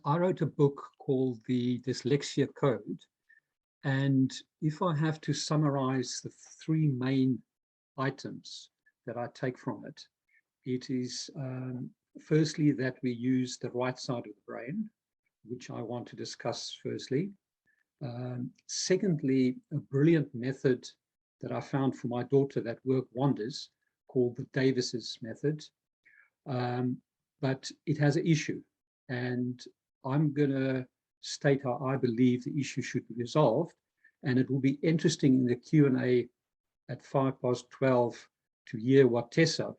I wrote a book called The Dyslexia Code. And if I have to summarize the three main items that I take from it, it is firstly that we use the right side of the brain, which I want to discuss firstly. Secondly, a brilliant method that I found for my daughter that worked wonders, called the Davis's method. But it has an issue, and I'm going to state how I believe the issue should be resolved. And it will be interesting in the Q&A at 12:05 to hear what Tessa,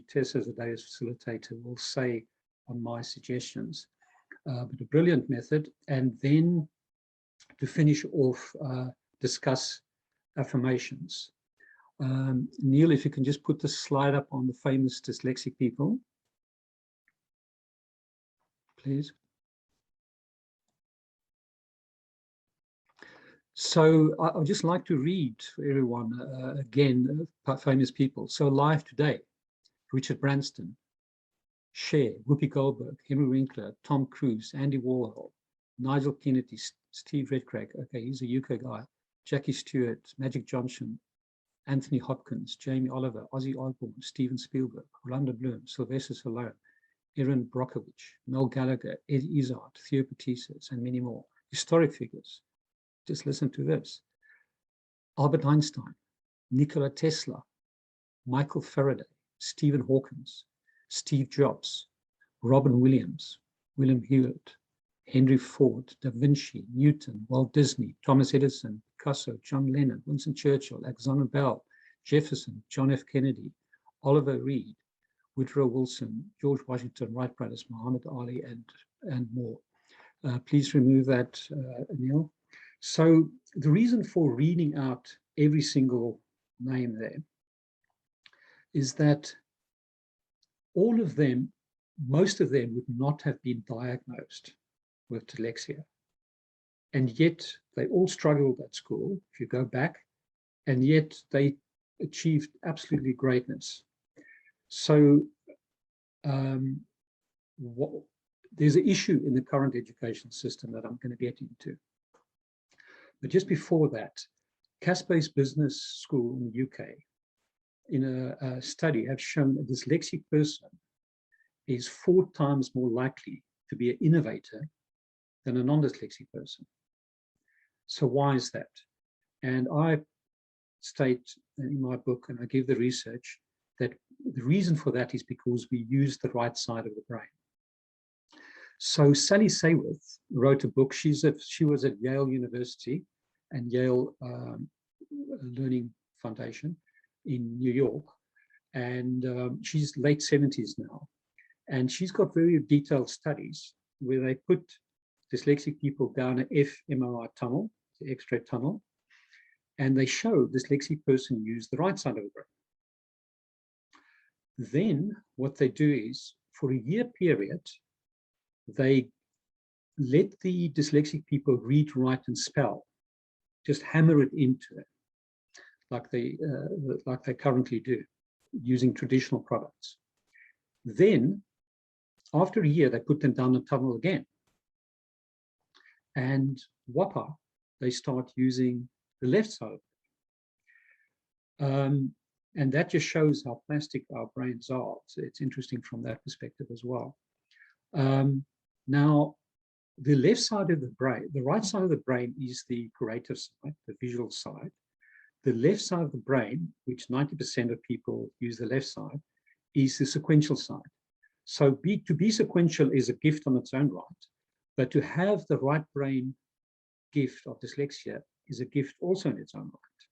Tessa as a day facilitator, will say on my suggestions. But a brilliant method. And then to finish off, discuss affirmations. Neil, if you can just put the slide up on the famous dyslexic people, please. So I'd just like to read for everyone again, famous people. So alive today, Richard Branson, Cher, Whoopi Goldberg, Henry Winkler, Tom Cruise, Andy Warhol, Nigel Kennedy, Steve Redcraig, okay, he's a UK guy, Jackie Stewart, Magic Johnson, Anthony Hopkins, Jamie Oliver, Ozzy Osbourne, Steven Spielberg, Orlando Bloom, Sylvester Stallone, Erin Brockovich, Mel Gallagher, Ed Izzard, Theo Petitsis, and many more. Historic figures. Just listen to this. Albert Einstein, Nikola Tesla, Michael Faraday, Stephen Hawking, Steve Jobs, Robin Williams, William Hewlett, Henry Ford, Da Vinci, Newton, Walt Disney, Thomas Edison, Picasso, John Lennon, Winston Churchill, Alexander Bell, Jefferson, John F. Kennedy, Oliver Reed, Woodrow Wilson, George Washington, Wright brothers, Muhammad Ali, and more. Please remove that, Neil. So the reason for reading out every single name there is that all of them, most of them would not have been diagnosed with dyslexia. And yet they all struggled at school, if you go back, and yet they achieved absolutely greatness. So there's an issue in the current education system that I'm going to get into. But just before that, Casper's Business School in the UK, in a study, have shown a dyslexic person is 4 times more likely to be an innovator than a non-dyslexic person. So why is that? And I state in my book, and I give the research, that the reason for that is because we use the right side of the brain. So Sally Sayworth wrote a book. She was at Yale University and Yale Learning Foundation in New York, and she's late 70s now. And she's got very detailed studies where they put dyslexic people down an fMRI tunnel, the X-ray tunnel, and they show dyslexic person use the right side of the brain. Then what they do is, for a year period, they let the dyslexic people read, write, and spell, just hammer it into it, like they currently do, using traditional products. Then, after a year, they put them down the tunnel again. And whoppa, they start using the left side. And that just shows how plastic our brains are. So it's interesting from that perspective as well. Now, the left side of the brain, the right side of the brain is the creative side, the visual side. The left side of the brain, which 90% of people use the left side, is the sequential side. So to be sequential is a gift on its own right, but to have the right brain gift of dyslexia is a gift also in its own right.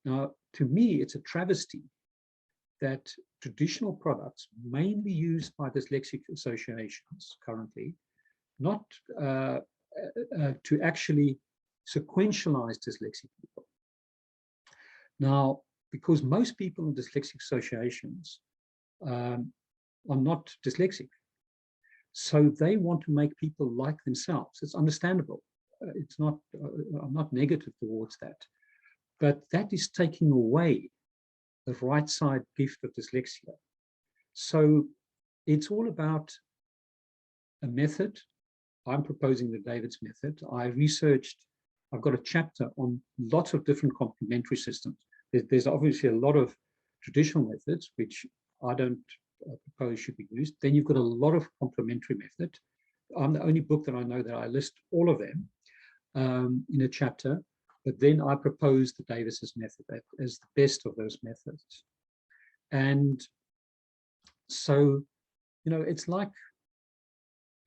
Now, to me, it's a travesty that traditional products, mainly used by dyslexic associations currently, not to actually sequentialize dyslexic people. Now, because most people in dyslexic associations are not dyslexic, so they want to make people like themselves. It's understandable. It's not. I'm not negative towards that, but that is taking away the right side gift of dyslexia. So it's all about a method I'm proposing the David's method. I've got a chapter on lots of different complementary systems. There's obviously a lot of traditional methods, which I don't propose should be used. Then you've got a lot of complementary methods. I'm the only book that I know that I list all of them in a chapter, but then I propose the Davis's method as the best of those methods. And so, it's like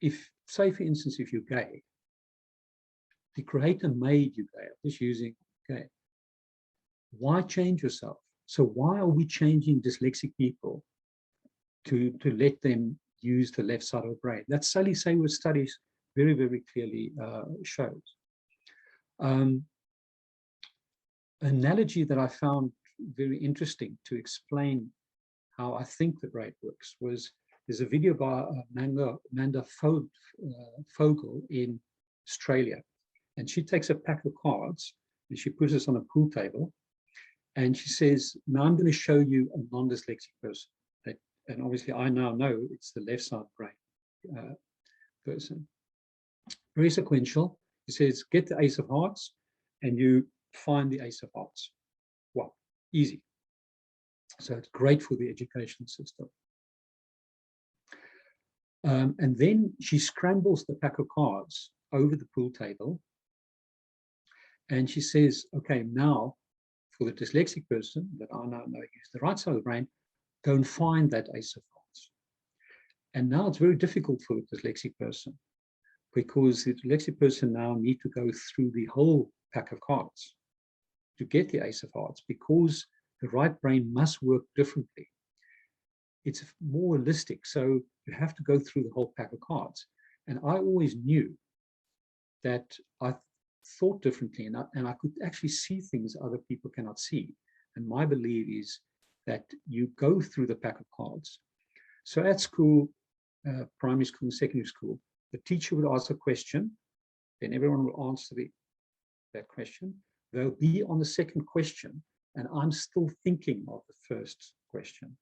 if, say, for instance, if you're gay, the creator made you gay. I'm just using gay. Why change yourself? So why are we changing dyslexic people to let them use the left side of the brain? That Sally Sayworth studies very, very clearly shows. Analogy that I found very interesting to explain how I think the brain works there's a video by Amanda Fogel in Australia, and she takes a pack of cards and she puts it on a pool table, and she says, now I'm going to show you a non-dyslexic person. And obviously I now know it's the left side brain person. Very sequential. He says, get the ace of hearts, and you find the ace of hearts. Wow, easy. So it's great for the education system. And then she scrambles the pack of cards over the pool table, and she says, okay, now for the dyslexic person that I now know use the right side of the brain, go and find that ace of hearts. And now it's very difficult for the dyslexic person, because the dyslexic person now need to go through the whole pack of cards to get the ace of hearts, because the right brain must work differently. It's more holistic, so you have to go through the whole pack of cards. And I always knew that I thought differently, and I could actually see things other people cannot see. And my belief is that you go through the pack of cards. So at school, primary school and secondary school, the teacher would ask a question, then everyone will answer that question. They'll be on the second question, and I'm still thinking of the first question.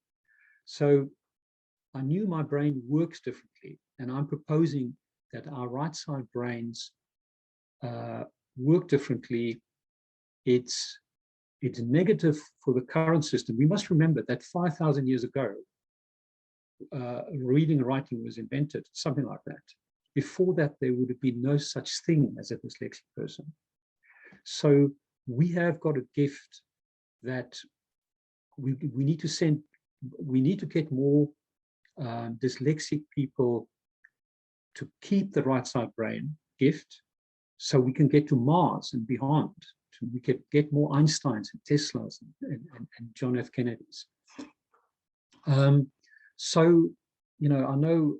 So I knew my brain works differently, and I'm proposing that our right side brains work differently. It's negative for the current system. We must remember that 5,000 years ago, reading and writing was invented, something like that. Before that, there would have been no such thing as a dyslexic person. So we have got a gift that we need to get more dyslexic people to keep the right side brain gift, so we can get to Mars and beyond. We could get more Einsteins and Teslas and John F. Kennedys. So, I know,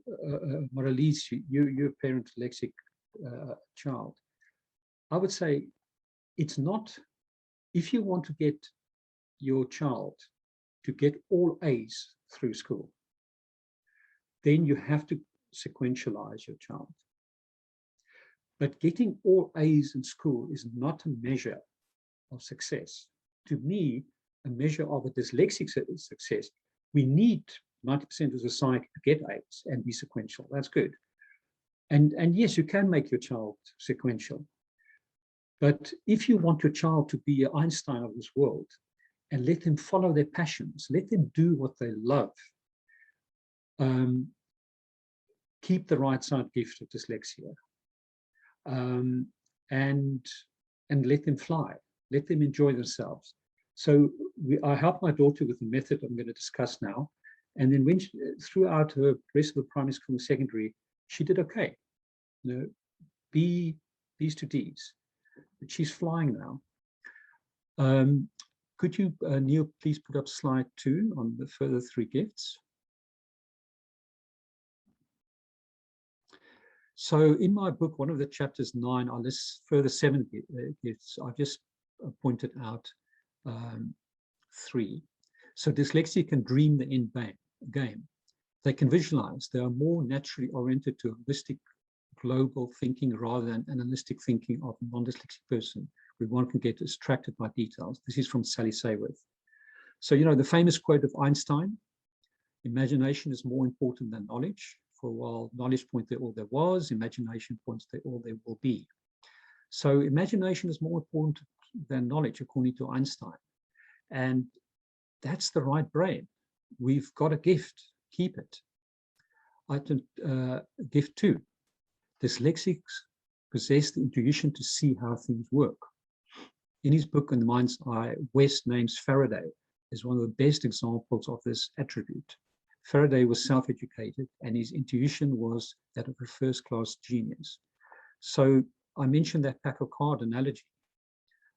Marlies, you're a parent dyslexic child. I would say it's not, if you want to get your child to get all A's through school, then you have to sequentialize your child. But getting all A's in school is not a measure of success. To me, a measure of a dyslexic success, we need 90% of society to get A's and be sequential. That's good. And yes, you can make your child sequential. But if you want your child to be an Einstein of this world, and let them follow their passions, let them do what they love, keep the right side gift of dyslexia, and let them fly, let them enjoy themselves. So I helped my daughter with the method I'm going to discuss now. And then when throughout her rest of the primary school and secondary, she did okay. B's to D's. But she's flying now. Could you, Neil, please put up slide 2 on the further 3 gifts? So in my book, one of the chapters 9, on this further 7 gifts, I've just pointed out 3. So dyslexia can dream the end game. They can visualize. They are more naturally oriented to holistic global thinking rather than analytic thinking of a non-dyslexic person, where one can get distracted by details. This is from Sally Sayworth. So, the famous quote of Einstein, imagination is more important than knowledge. for a while, knowledge point there all there was, imagination points there all there will be. So imagination is more important than knowledge, according to Einstein. And that's the right brain. We've got a gift, keep it. Gift 2, dyslexics possess the intuition to see how things work. In his book, In the Mind's Eye, West names Faraday as one of the best examples of this attribute. Faraday was self-educated, and his intuition was that of a first-class genius. So I mentioned that pack of card analogy.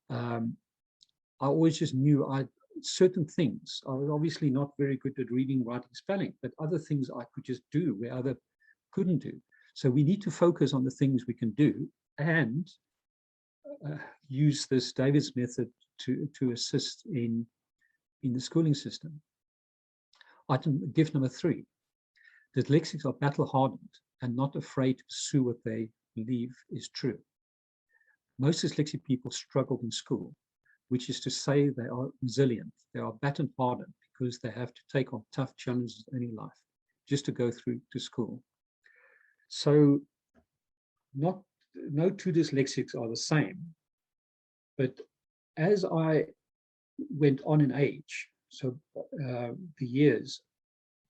I always just knew certain things. I was obviously not very good at reading, writing, spelling, but other things I could just do where other couldn't do. So we need to focus on the things we can do and use this David's method to assist in the schooling system. Gift number 3, dyslexics are battle-hardened and not afraid to pursue what they believe is true. Most dyslexic people struggled in school, which is to say they are resilient. They are battle-hardened because they have to take on tough challenges in life just to go through to school. So no two dyslexics are the same, but as I went on in age, so the years,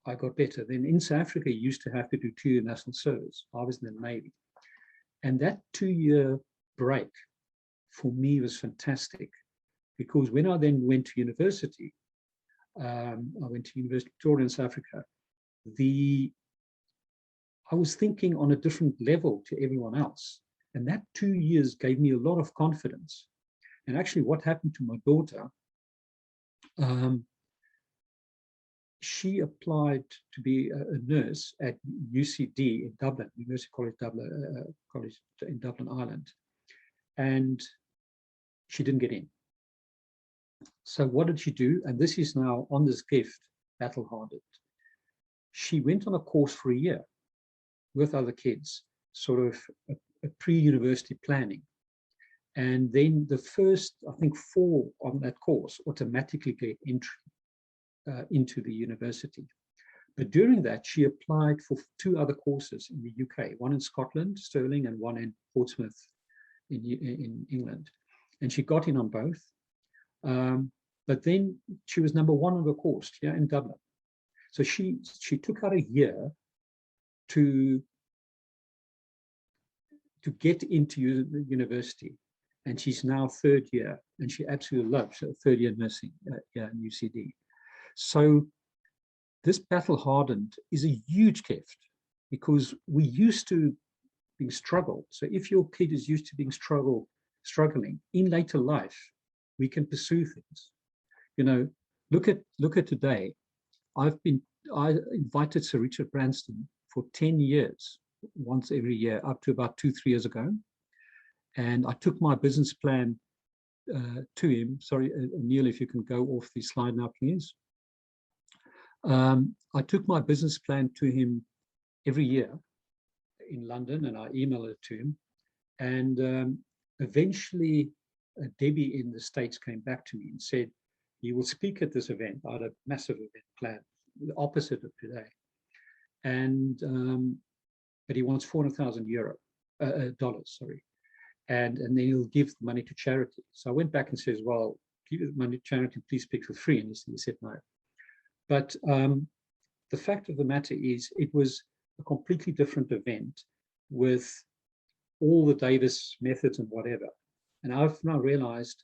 I got better. Then in South Africa, you used to have to do 2-year national service. I was in the Navy. And that 2-year break for me was fantastic, because when I then went to university, I went to University of Victoria in South Africa, I was thinking on a different level to everyone else. And that 2 years gave me a lot of confidence. And actually what happened to my daughter, she applied to be a nurse at UCD in Dublin, University College Dublin, College in Dublin, Ireland, and she didn't get in. So what did she do? And this is now on this gift, battle-hardened. She went on a course for a year with other kids, sort of a pre-university planning. And then the first, I think, 4 on that course automatically get entry into the university. But during that, she applied for 2 other courses in the UK, one in Scotland, Stirling, and one in Portsmouth in England. And she got in on both. But then she was number 1 on the course in Dublin. So she took out a year to get into the university. And she's now 3rd year, and she absolutely loves 3rd year nursing in UCD. So this battle-hardened is a huge gift, because we used to being struggled. So if your kid is used to being struggling in later life, we can pursue things. You know, look at today. I invited Sir Richard Branson for 10 years, once every year, up to about 2-3 years ago. And I took my business plan to him. Sorry, Neil, if you can go off the slide now, please. I took my business plan to him every year in London, and I emailed it to him. And eventually, Debbie in the States came back to me and said, he will speak at this event. I had a massive event planned, the opposite of today. And but he wants 400,000 dollars, sorry. And then he'll give the money to charity. So I went back and says, well, give the money to charity, please speak for free. And he said no. But the fact of the matter is, it was a completely different event with all the Davis methods and whatever. And I've now realized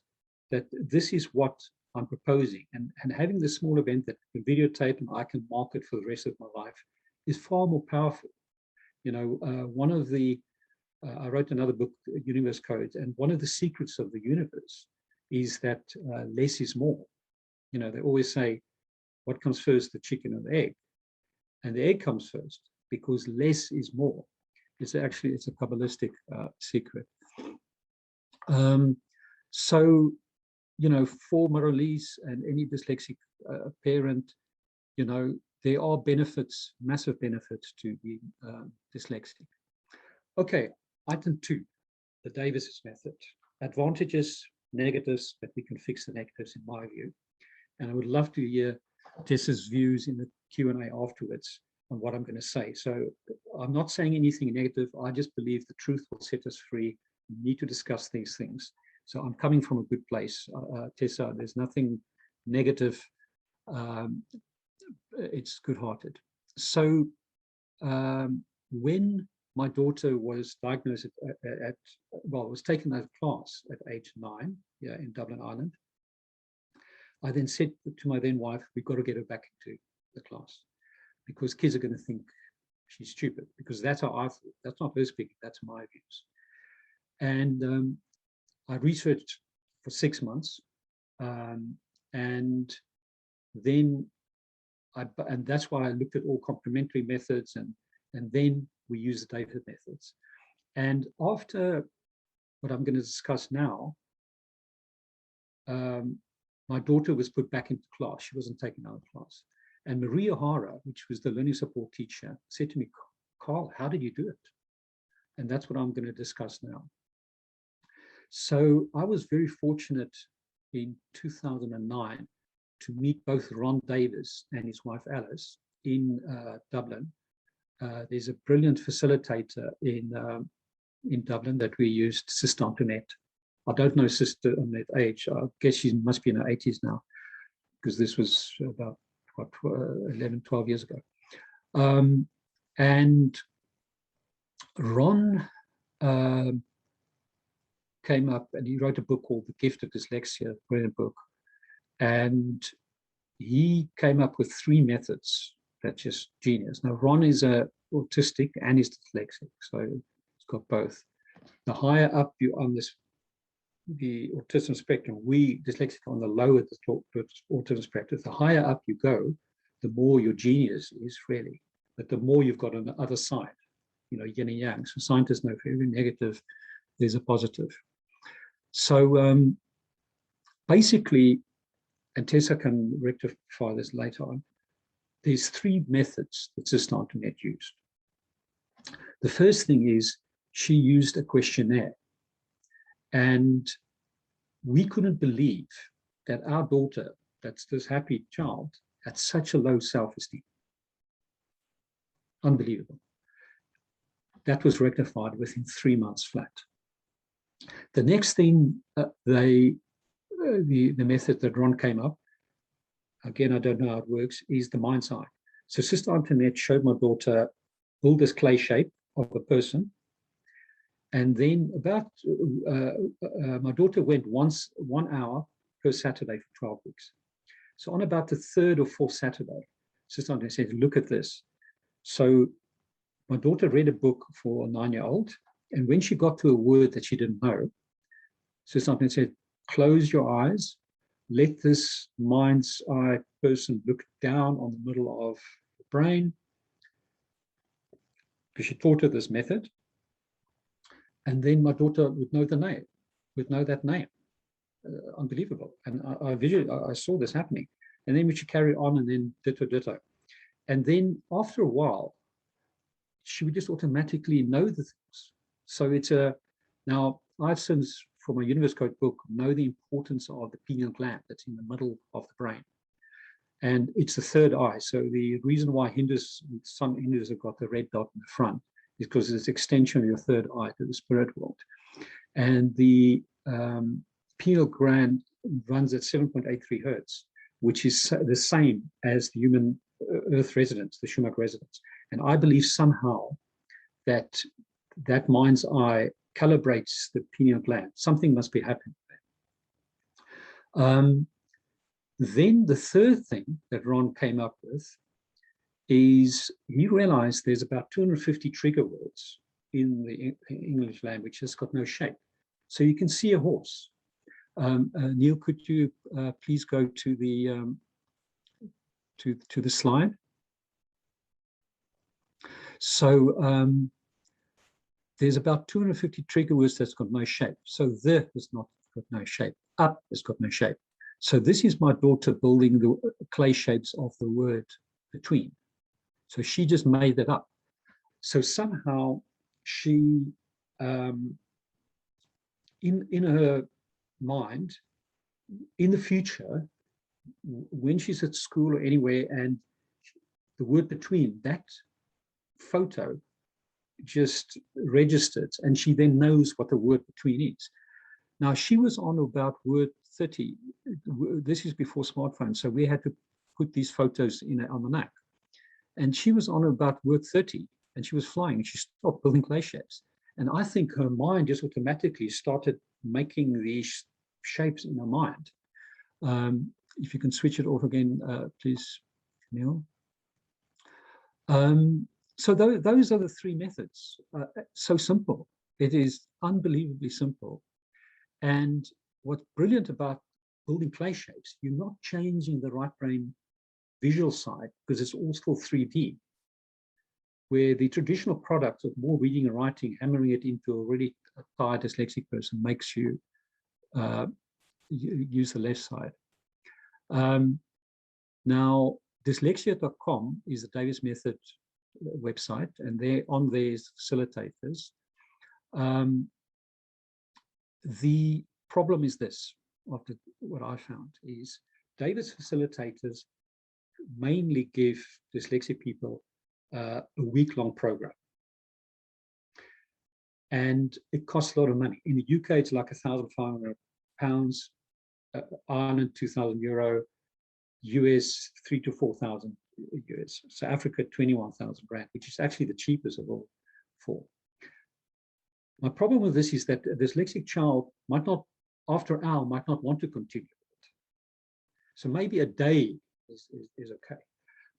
that this is what I'm proposing. And having this small event that can videotape and I can market for the rest of my life is far more powerful. You know, one of the I wrote another book, Universe Codes, and one of the secrets of the universe is that less is more. You know, they always say, what comes first, the chicken or the egg? And the egg comes first, because less is more. It's a Kabbalistic secret. So, you know, for Marlies and any dyslexic parent, you know, there are benefits, massive benefits to being dyslexic. Okay. Item 2, the Davis method. Advantages, negatives, but we can fix the negatives in my view. And I would love to hear Tessa's views in the Q&A afterwards. on what I'm going to say. So I'm not saying anything negative. I just believe the truth will set us free. We need to discuss these things. So I'm coming from a good place, Tessa. There's nothing negative. It's good-hearted. So when my daughter was diagnosed was taken out of class at age 9, yeah, in Dublin, Ireland, I then said to my then wife, we've got to get her back into the class because kids are going to think she's stupid, because that's how I thought. That's not her speaking, that's my views. And I researched for 6 months, and then and that's why I looked at all complementary methods, and then we use the data methods. And after what I'm going to discuss now, my daughter was put back into class. She wasn't taken out of class. And Maria Hara, which was the learning support teacher, said to me, Karl, how did you do it? And that's what I'm going to discuss now. So I was very fortunate in 2009 to meet both Ron Davis and his wife Alice in Dublin. There's a brilliant facilitator in Dublin that we used, Sister Antoinette. I don't know Sister Antoinette's age. I guess she must be in her 80s now, because this was about, what, 11, 12 years ago. And Ron came up and he wrote a book called The Gift of Dyslexia, a brilliant book. And he came up with 3 methods. That's just genius. Now, Ron is autistic and he's dyslexic, so he's got both. The higher up you on the autism spectrum, we dyslexic on the lower the autism spectrum. The higher up you go, the more your genius is, really. But the more you've got on the other side, you know, yin and yang. So scientists know for every negative, there's a positive. So basically, and Tessa can rectify this later on, there's 3 methods that Sister Antoinette used. The first thing is she used a questionnaire. And we couldn't believe that our daughter, that's this happy child, had such a low self-esteem. Unbelievable. That was rectified within 3 months flat. The next thing, the method that Ron came up, again, I don't know how it works, is the mind's eye. So Sister Antoinette showed my daughter build this clay shape of a person. And then about, my daughter went 1 hour per Saturday for 12 weeks. So on about the 3rd or 4th Saturday, Sister Antoinette said, look at this. So my daughter read a book for a 9-year-old. And when she got to a word that she didn't know, Sister Antoinette said, close your eyes, let this mind's eye person look down on the middle of the brain. Because she taught her this method. And then my daughter would know the name, would know that name. Unbelievable. And I saw this happening. And then we should carry on and then ditto. And then after a while, she would just automatically know the things. So it's now I've since, from my Universe Code book, know the importance of the pineal gland that's in the middle of the brain. And it's the 3rd eye. So the reason why some Hindus have got the red dot in the front is because it's extension of your 3rd eye to the spirit world. And the pineal gland runs at 7.83 hertz, which is the same as the human Earth resonance, the Schumann resonance. And I believe somehow that mind's eye calibrates the pineal gland. Something must be happening there. Then the 3rd thing that Ron came up with is he realized there's about 250 trigger words in the English language that's got no shape. So you can see a horse. Neil, could you please go to the slide? So there's about 250 trigger words that's got no shape. So the has not got no shape. Up has got no shape. So this is my daughter building the clay shapes of the word between. So she just made that up. So somehow she, in her mind, in the future, when she's at school or anywhere and the word between, that photo just registered, and she then knows what the word between is. Now, she was on about word 30. This is before smartphones, so we had to put these photos in an almanac. And she was on about word 30, and she was flying, and she stopped building clay shapes. And I think her mind just automatically started making these shapes in her mind. If you can switch it off again, please, Neil. So those are the three methods. So simple. It is unbelievably simple. And what's brilliant about building clay shapes, you're not changing the right brain visual side because it's all still 3D. Where the traditional product of more reading and writing, hammering it into a really tired dyslexic person makes you use the left side. Now, dyslexia.com is the Davis Method website, and on there is facilitators. The problem is this, after what I found, is Davis facilitators mainly give dyslexic people a week-long program. And it costs a lot of money. In the UK, it's like £1,500, Ireland, €2,000, US, 3,000 to 4,000 US. So Africa, 21,000 rand, which is actually the cheapest of all four. My problem with this is that a dyslexic child might not, after an hour, might not want to continue with it. So maybe a day is okay.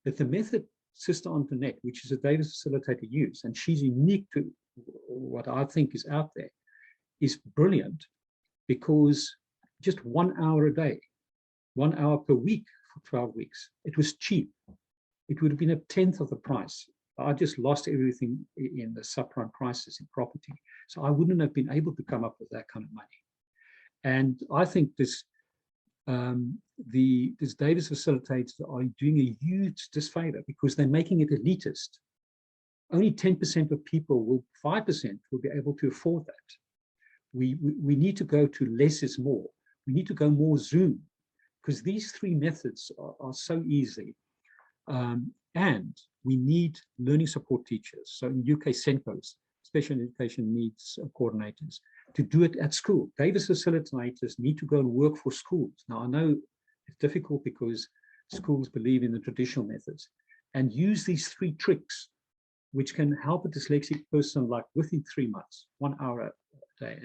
But the method Sister Antoinette, which is a Davis facilitator, use, and she's unique to what I think is out there, is brilliant because just 1 hour a day, 1 hour per week for 12 weeks, it was cheap. It would have been 1/10 of the price. I just lost everything in the subprime crisis in property. So I wouldn't have been able to come up with that kind of money. And I think this Davis facilitators are doing a huge disfavor because they're making it elitist. Only 10% of people 5% will be able to afford that. We need to go to less is more. We need to go more Zoom because these three methods are so easy. And we need learning support teachers. So in UK, SENCOs, special education needs coordinators, to do it at school. Davis facilitators need to go and work for schools. Now, I know it's difficult because schools believe in the traditional methods, and use these three tricks, which can help a dyslexic person like within 3 months, 1 hour a day,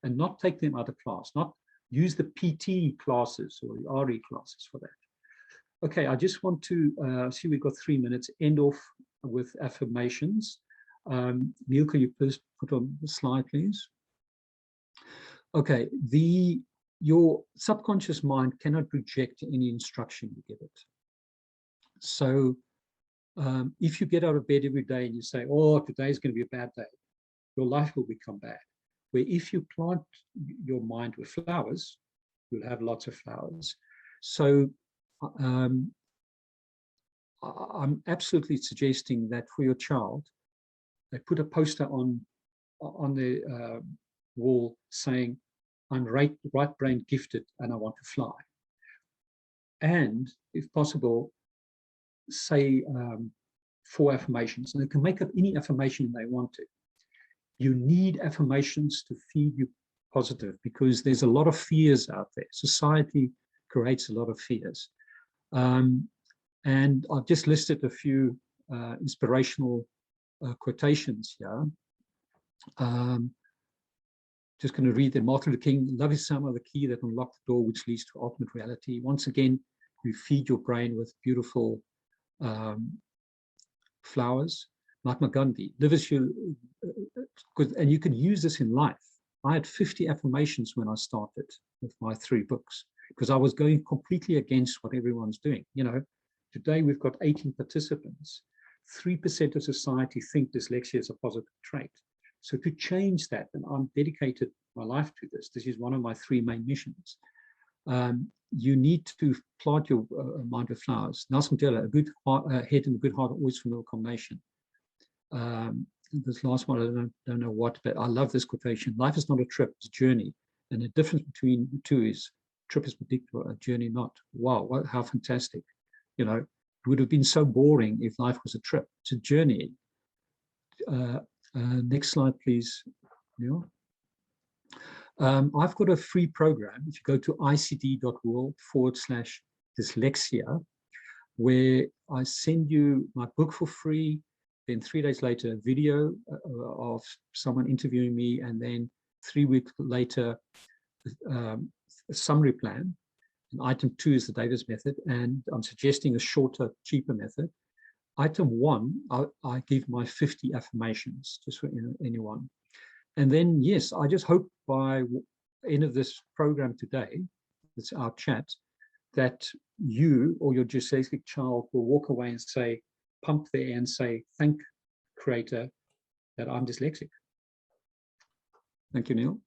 and not take them out of class, not use the PT classes or the RE classes for that. Okay, I just want to see we've got 3 minutes, end off with affirmations. Neil, can you please put on the slide, please? Okay, your subconscious mind cannot reject any instruction you give it. So if you get out of bed every day and you say, oh, today's going to be a bad day, your life will become bad. Where if you plant your mind with flowers, you'll have lots of flowers. So I'm absolutely suggesting that for your child, they put a poster on the wall saying, I'm right brain gifted and I want to fly. And if possible, say 4 affirmations, and they can make up any affirmation they want to. You need affirmations to feed you positive because there's a lot of fears out there. Society creates a lot of fears. And I've just listed a few inspirational quotations here. Just going to read them. Martin Luther King, love is some of the key that unlocks the door which leads to ultimate reality. Once again, you feed your brain with beautiful flowers. Mahatma Gandhi, live as you, and you can use this in life. I had 50 affirmations when I started with my 3 books because I was going completely against what everyone's doing. You know, today we've got 18 participants. 3% of society think dyslexia is a positive trait. So to change that, and I'm dedicated my life to this, this is one of my 3 main missions. You need to plant your mind with flowers. Nelson Mandela, a good head and a good heart always from a combination. This last one, I don't know what, but I love this quotation. Life is not a trip, it's a journey. And the difference between the two is trip is predictable, a journey not. Wow, how fantastic. You know, would have been so boring if life was a trip. It's a journey. Next slide, please, Neil. I've got a free program. If you go to icd.world/dyslexia, where I send you my book for free, then 3 days later, a video of someone interviewing me, and then 3 weeks later, a summary plan. And item 2 is the Davis method, and I'm suggesting a shorter, cheaper method. Item 1, I give my 50 affirmations, just for anyone. And then, yes, I just hope by end of this program today, it's our chat, that you or your dyslexic child will walk away and say, pump the air and say, thank Creator that I'm dyslexic. Thank you, Neil.